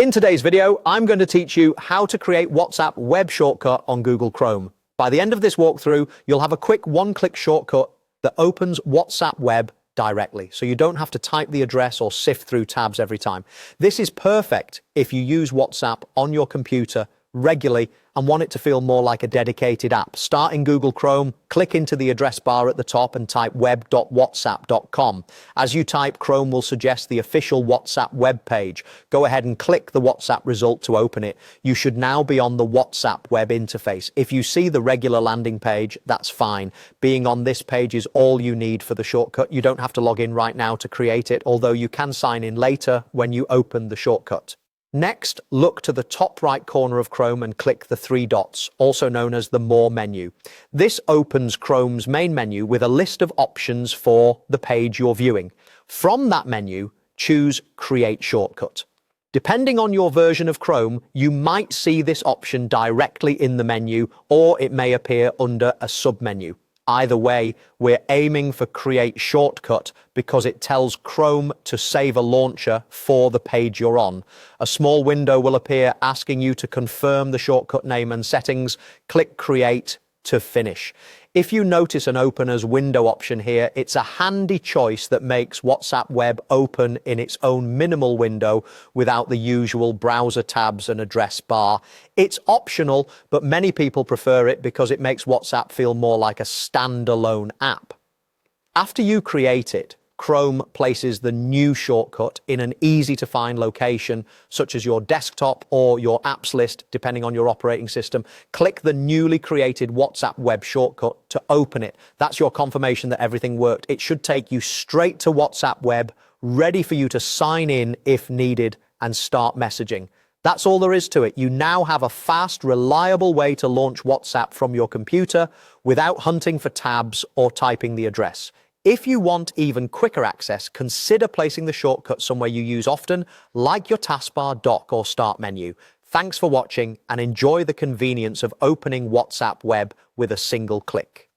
In today's video, I'm going to teach you how to create WhatsApp web shortcut on Google Chrome. By the end of this walkthrough, you'll have a quick one-click shortcut that opens WhatsApp web directly, so you don't have to type the address or sift through tabs every time. This is perfect if you use WhatsApp on your computer regularly and want it to feel more like a dedicated app. Start in Google Chrome, click into the address bar at the top and type web.whatsapp.com. As you type, Chrome will suggest the official WhatsApp web page. Go ahead and click the WhatsApp result to open it. You should now be on the WhatsApp web interface. If you see the regular landing page, that's fine. Being on this page is all you need for the shortcut. You don't have to log in right now to create it, although you can sign in later when you open the shortcut. Next, look to the top right corner of Chrome and click the three dots, also known as the More menu. This opens Chrome's main menu with a list of options for the page you're viewing. From that menu, choose Create Shortcut. Depending on your version of Chrome, you might see this option directly in the menu, or it may appear under a submenu. Either way, we're aiming for Create Shortcut because it tells Chrome to save a launcher for the page you're on. A small window will appear asking you to confirm the shortcut name and settings. Click Create to finish. If you notice an Open as Window option here, it's a handy choice that makes WhatsApp web open in its own minimal window without the usual browser tabs and address bar. It's optional, but many people prefer it because it makes WhatsApp feel more like a standalone app. After you create it, Chrome places the new shortcut in an easy-to-find location, such as your desktop or your apps list, depending on your operating system. Click the newly created WhatsApp web shortcut to open it. That's your confirmation that everything worked. It should take you straight to WhatsApp web, ready for you to sign in if needed and start messaging. That's all there is to it. You now have a fast, reliable way to launch WhatsApp from your computer without hunting for tabs or typing the address. If you want even quicker access, consider placing the shortcut somewhere you use often, like your taskbar, dock, or start menu. Thanks for watching and enjoy the convenience of opening WhatsApp web with a single click.